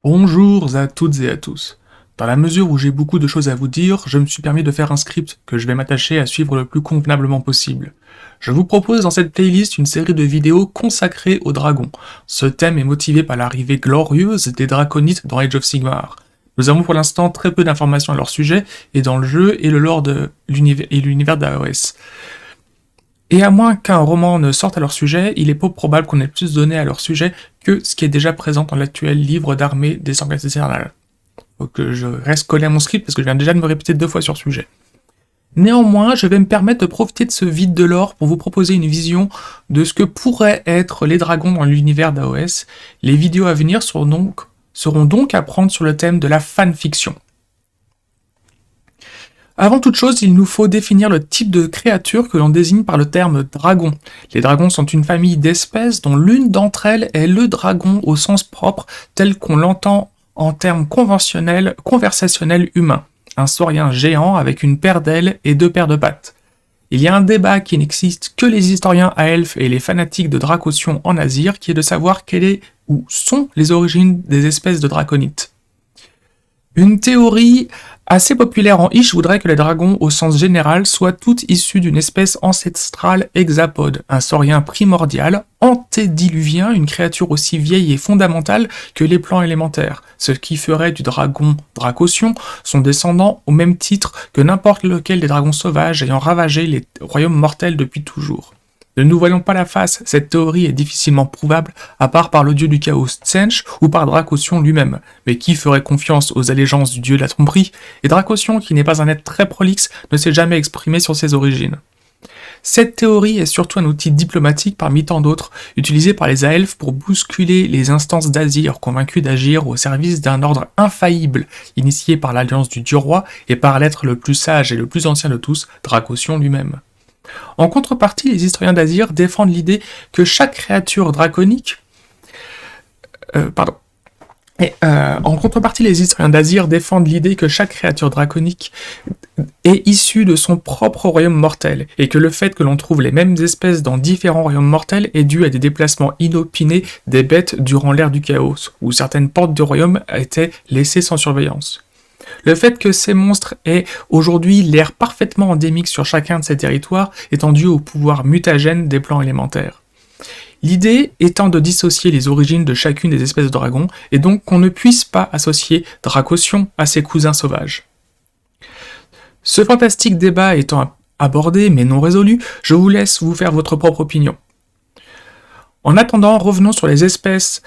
Bonjour à toutes et à tous. Dans la mesure où j'ai beaucoup de choses à vous dire, je me suis permis de faire un script que je vais m'attacher à suivre le plus convenablement possible. Je vous propose dans cette playlist une série de vidéos consacrées aux dragons. Ce thème est motivé par l'arrivée glorieuse des draconites dans Age of Sigmar. Nous avons pour l'instant très peu d'informations à leur sujet, et dans le jeu et le lore de l'univers d'AOS. Et à moins qu'un roman ne sorte à leur sujet, il est peu probable qu'on ait plus donné à leur sujet que ce qui est déjà présent dans l'actuel livre d'armée des Organes Éternels. Faut que je reste collé à mon script parce que je viens déjà de me répéter 2 fois sur le sujet. Néanmoins, je vais me permettre de profiter de ce vide de lore pour vous proposer une vision de ce que pourraient être les dragons dans l'univers d'AOS. Les vidéos à venir seront donc à prendre sur le thème de la fanfiction. Avant toute chose, il nous faut définir le type de créature que l'on désigne par le terme dragon. Les dragons sont une famille d'espèces dont l'une d'entre elles est le dragon au sens propre, tel qu'on l'entend en termes conversationnels humains. Un saurien géant avec une paire d'ailes et 2 paires de pattes. Il y a un débat qui n'existe que les historiens à elfes et les fanatiques de Dracossion en Azyr, qui est de savoir quelle est ou sont les origines des espèces de draconites. Une théorie assez populaire en Ish voudrait que les dragons, au sens général, soient toutes issus d'une espèce ancestrale hexapode, un saurien primordial, antédiluvien, une créature aussi vieille et fondamentale que les plans élémentaires, ce qui ferait du dragon Dracossion son descendant au même titre que n'importe lequel des dragons sauvages ayant ravagé les royaumes mortels depuis toujours. Ne nous voilons pas la face, cette théorie est difficilement prouvable, à part par le dieu du chaos Tsench ou par Dracossion lui-même. Mais qui ferait confiance aux allégeances du dieu de la tromperie? Et Dracossion, qui n'est pas un être très prolixe, ne s'est jamais exprimé sur ses origines. Cette théorie est surtout un outil diplomatique parmi tant d'autres, utilisé par les Aelfes pour bousculer les instances d'Azyr, convaincus d'agir au service d'un ordre infaillible, initié par l'alliance du dieu roi et par l'être le plus sage et le plus ancien de tous, Dracossion lui-même. En contrepartie, les historiens d'Azyr défendent l'idée que chaque créature draconique... En contrepartie, les historiens d'Azyr défendent l'idée que chaque créature draconique est issue de son propre royaume mortel, et que le fait que l'on trouve les mêmes espèces dans différents royaumes mortels est dû à des déplacements inopinés des bêtes durant l'ère du chaos, où certaines portes du royaume étaient laissées sans surveillance. Le fait que ces monstres aient aujourd'hui l'air parfaitement endémique sur chacun de ces territoires étant dû au pouvoir mutagène des plans élémentaires. L'idée étant de dissocier les origines de chacune des espèces de dragons, et donc qu'on ne puisse pas associer Dracossion à ses cousins sauvages. Ce fantastique débat étant abordé mais non résolu, je vous laisse vous faire votre propre opinion. En attendant, revenons sur les espèces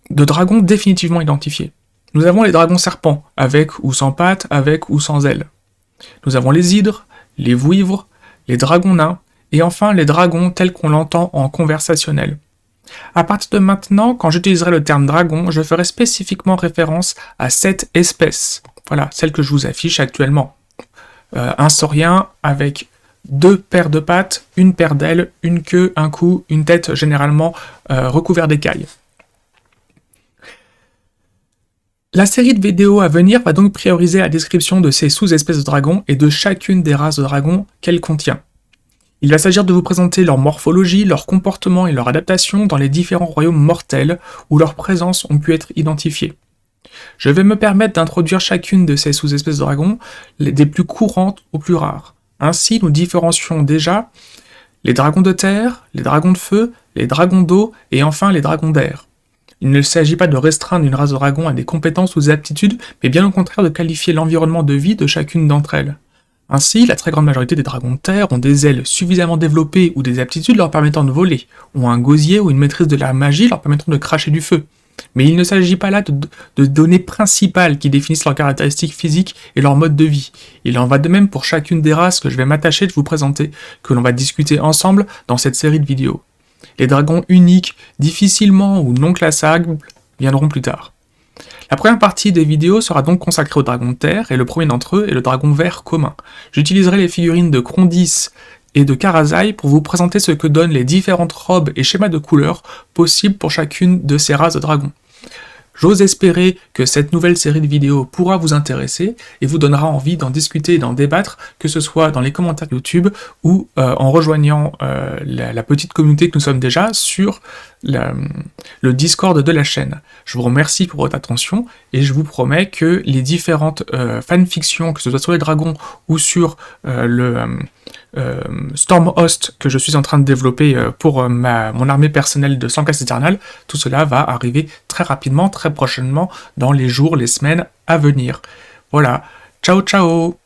de dragons définitivement identifiées. Nous avons les dragons serpents, avec ou sans pattes, avec ou sans ailes. Nous avons les hydres, les vouivres, les dragons nains, et enfin les dragons tels qu'on l'entend en conversationnel. À partir de maintenant, quand j'utiliserai le terme dragon, je ferai spécifiquement référence à cette espèce. Voilà, celle que je vous affiche actuellement. Un saurien avec 2 paires de pattes, une paire d'ailes, une queue, un cou, une tête généralement recouverte d'écailles. La série de vidéos à venir va donc prioriser la description de ces sous-espèces de dragons et de chacune des races de dragons qu'elle contient. Il va s'agir de vous présenter leur morphologie, leur comportement et leur adaptation dans les différents royaumes mortels où leurs présences ont pu être identifiées. Je vais me permettre d'introduire chacune de ces sous-espèces de dragons, des plus courantes aux plus rares. Ainsi, nous différencions déjà les dragons de terre, les dragons de feu, les dragons d'eau et enfin les dragons d'air. Il ne s'agit pas de restreindre une race de dragon à des compétences ou des aptitudes, mais bien au contraire de qualifier l'environnement de vie de chacune d'entre elles. Ainsi, la très grande majorité des dragons de terre ont des ailes suffisamment développées ou des aptitudes leur permettant de voler, ont un gosier ou une maîtrise de la magie leur permettant de cracher du feu. Mais il ne s'agit pas là de données principales qui définissent leurs caractéristiques physiques et leur mode de vie. Il en va de même pour chacune des races que je vais m'attacher de vous présenter, que l'on va discuter ensemble dans cette série de vidéos. Les dragons uniques, difficilement ou non classables, viendront plus tard. La première partie des vidéos sera donc consacrée aux dragons de terre, et le premier d'entre eux est le dragon vert commun. J'utiliserai les figurines de Krondys et de Karazai pour vous présenter ce que donnent les différentes robes et schémas de couleurs possibles pour chacune de ces races de dragons. J'ose espérer que cette nouvelle série de vidéos pourra vous intéresser et vous donnera envie d'en discuter et d'en débattre, que ce soit dans les commentaires YouTube ou en rejoignant la petite communauté que nous sommes déjà sur le Discord de la chaîne. Je vous remercie pour votre attention et je vous promets que les différentes fanfictions, que ce soit sur les dragons ou sur Stormhost que je suis en train de développer pour mon armée personnelle de 100 classes éternelles, tout cela va arriver très rapidement, très prochainement, dans les jours, les semaines à venir. Voilà, ciao ciao!